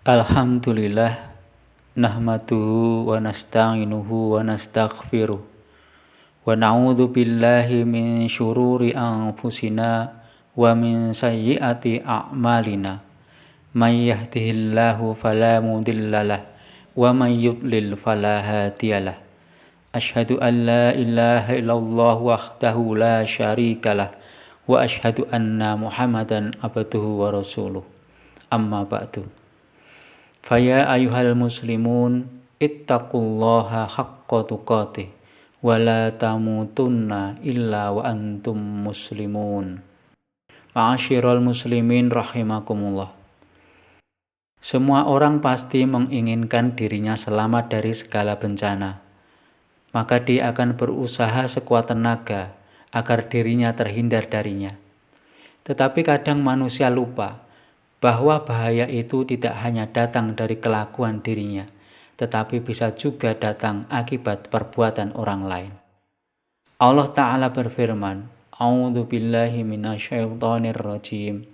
Alhamdulillah, nahmaduhu wa nasta'inuhu wa nastaghfiruh wa na'udzu billahi min syururi anfusina wa min sayyiati a'malina. May yahdihillahu fala mudhillalah wa may yudlil fala hadiyalah. Asyhadu an la ilaha illallah wahdahu la syarikalah wa asyhadu anna Muhammadan abduhu wa rasuluh. Amma ba'du. Faya ayuhal muslimun ittaqullaha haqqa tuqatih wa la tamutunna illa wa antum muslimun. Ma'asyiral muslimin rahimakumullah. Semua orang pasti menginginkan dirinya selamat dari segala bencana. Maka dia akan berusaha sekuat tenaga agar dirinya terhindar darinya. Tetapi kadang manusia lupa bahwa bahaya itu tidak hanya datang dari kelakuan dirinya, tetapi bisa juga datang akibat perbuatan orang lain. Allah Ta'ala berfirman, A'udzu billahi minasyaitonir rajim.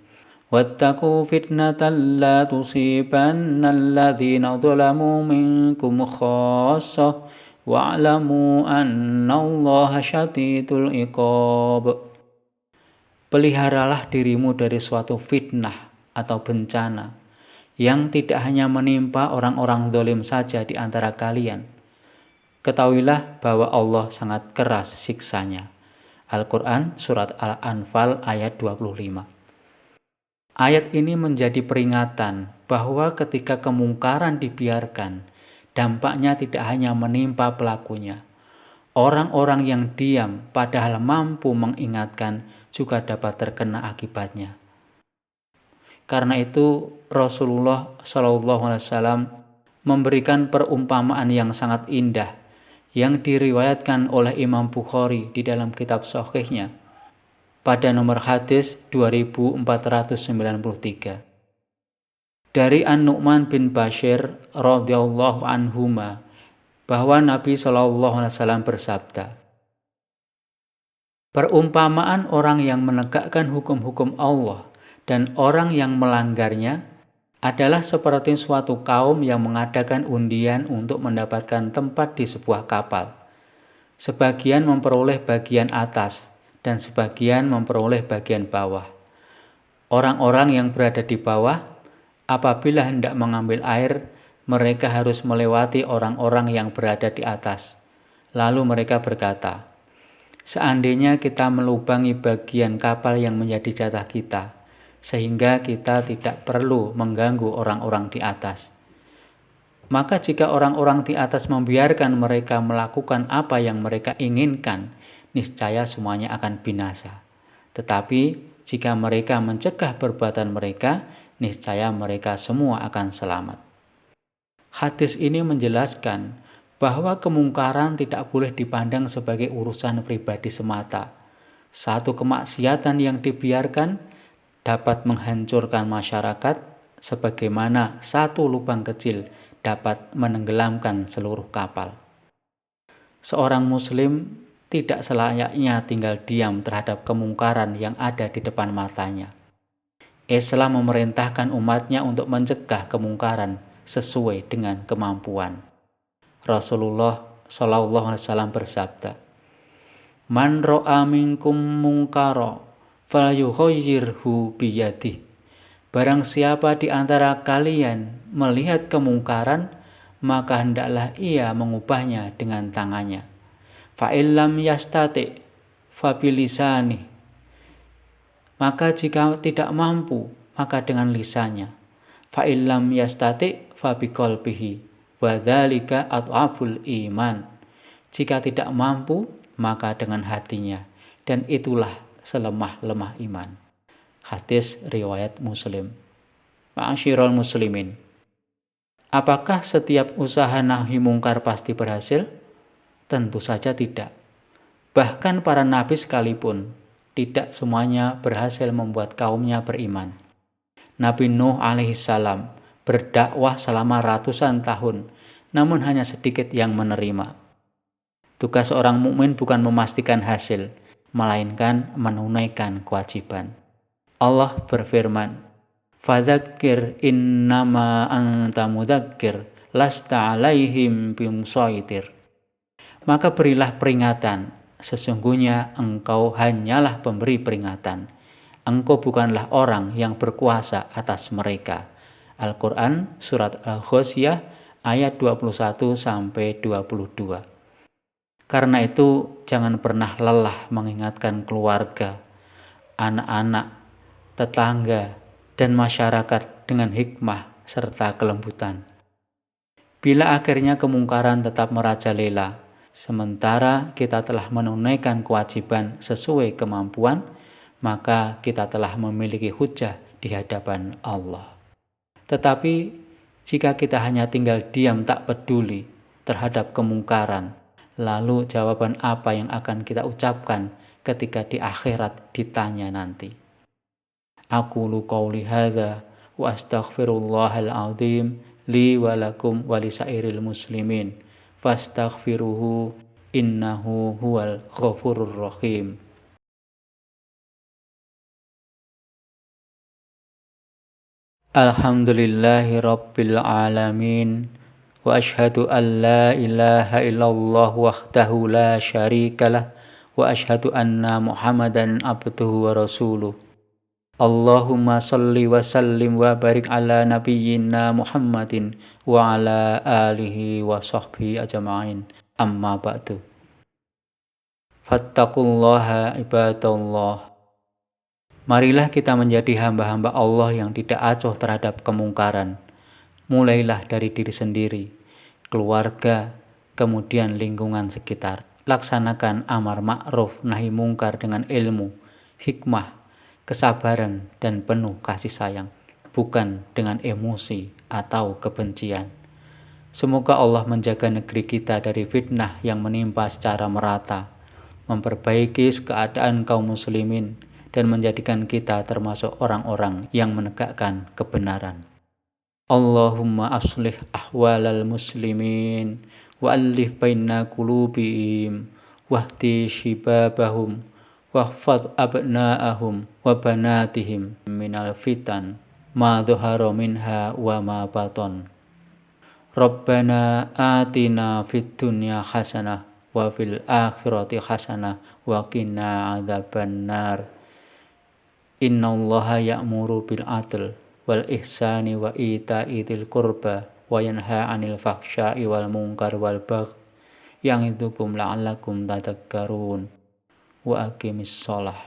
Wattaqu fitnatan la tusibanna alladzina zalamu minkum khassah wa'lamu annallaha syadidul iqab. Peliharalah dirimu dari suatu fitnah atau bencana yang tidak hanya menimpa orang-orang zalim saja di antara kalian. Ketahuilah bahwa Allah sangat keras siksanya. Al-Quran Surat Al-Anfal ayat 25. Ayat ini menjadi peringatan bahwa ketika kemungkaran dibiarkan, dampaknya tidak hanya menimpa pelakunya. Orang-orang yang diam padahal mampu mengingatkan juga dapat terkena akibatnya. Karena itu Rasulullah SAW memberikan perumpamaan yang sangat indah yang diriwayatkan oleh Imam Bukhari di dalam kitab Sahihnya pada nomor hadis 2493. Dari An-Nu'man bin Bashir radhiyallahu anhuma bahwa Nabi SAW bersabda, perumpamaan orang yang menegakkan hukum-hukum Allah dan orang yang melanggarnya adalah seperti suatu kaum yang mengadakan undian untuk mendapatkan tempat di sebuah kapal. Sebagian memperoleh bagian atas dan sebagian memperoleh bagian bawah. Orang-orang yang berada di bawah, apabila hendak mengambil air, mereka harus melewati orang-orang yang berada di atas. Lalu mereka berkata, seandainya kita melubangi bagian kapal yang menjadi jatah kita, sehingga kita tidak perlu mengganggu orang-orang di atas. Maka jika orang-orang di atas membiarkan mereka melakukan apa yang mereka inginkan, niscaya semuanya akan binasa. Tetapi jika mereka mencegah perbuatan mereka, niscaya mereka semua akan selamat. Hadis ini menjelaskan bahwa kemungkaran tidak boleh dipandang sebagai urusan pribadi semata. Satu kemaksiatan yang dibiarkan dapat menghancurkan masyarakat, sebagaimana satu lubang kecil dapat menenggelamkan seluruh kapal. Seorang muslim tidak selayaknya tinggal diam terhadap kemungkaran yang ada di depan matanya. Islam memerintahkan umatnya untuk mencegah kemungkaran sesuai dengan kemampuan. Rasulullah SAW bersabda, Man ro'a minkum mungkara falyughayyirhu biyadih. Barang siapa di antara kalian melihat kemungkaran, maka hendaklah ia mengubahnya dengan tangannya. Fa illam yastati fa bilisanih. Maka jika tidak mampu, maka dengan lisannya. Fa illam yastati fa biqalbihi wa dzalika adhaful iman. Jika tidak mampu, maka dengan hatinya, dan itulah selemah-lemah iman. Hadis riwayat Muslim. Ma'asyiral muslimin, apakah setiap usaha nahi mungkar pasti berhasil? Tentu saja tidak. Bahkan para nabi sekalipun tidak semuanya berhasil membuat kaumnya beriman. Nabi Nuh alaihissalam berdakwah selama ratusan tahun, namun hanya sedikit yang menerima. Tugas seorang mukmin bukan memastikan hasil, melainkan menunaikan kewajiban. Allah berfirman, Fadzakir innama anta mudzakir lasta alaihim bimusaitir. Maka berilah peringatan, sesungguhnya engkau hanyalah pemberi peringatan. Engkau bukanlah orang yang berkuasa atas mereka. Al-Quran Surat Al-Ghasyiyah ayat 21-22. Karena itu jangan pernah lelah mengingatkan keluarga, anak-anak, tetangga, dan masyarakat dengan hikmah serta kelembutan. Bila akhirnya kemungkaran tetap merajalela, sementara kita telah menunaikan kewajiban sesuai kemampuan, maka kita telah memiliki hujah di hadapan Allah. Tetapi jika kita hanya tinggal diam tak peduli terhadap kemungkaran, lalu jawaban apa yang akan kita ucapkan ketika di akhirat ditanya nanti? Aqulu qawli hadza wa astaghfirullahal azim li wa lakum wa lisairil muslimin fastaghfiruhu innahu huwal ghafurur rahim. Alhamdulillahi rabbil alamin wa ashhadu an la ilaha illallah wahdahu la syarikalah wa ashhadu anna muhammadan abduhu wa rasuluh. Allahumma salli wa sallim wa barik ala nabiyyina Muhammadin wa ala alihi wa sahbihi ajma'in. Amma ba'du. Fattaqullaha ibadallah. Marilah kita menjadi hamba-hamba Allah yang tidak acuh terhadap kemungkaran. Mulailah dari diri sendiri, keluarga, kemudian lingkungan sekitar. Laksanakan amar ma'ruf nahi mungkar dengan ilmu, hikmah, kesabaran, dan penuh kasih sayang, bukan dengan emosi atau kebencian. Semoga Allah menjaga negeri kita dari fitnah yang menimpa secara merata, memperbaiki keadaan kaum muslimin, dan menjadikan kita termasuk orang-orang yang menegakkan kebenaran. Allahumma aslih ahwalal muslimin wa allif baina qulubihim wahdi shibabahum wahfadh abna'ahum wa banatihim minal fitan ma dhahara minha wa ma batan. Rabbana atina fid dunya hasanah wa fil akhirati hasanah wa qina adzabannar. Innallaha ya'muru bil 'adl wal ihsani wa ita'i dzil qurba wa yanha 'anil fahsya'i wal munkar wal baghi ya'idzukum la'allakum tadhakkarun. Wa aqimis shalah.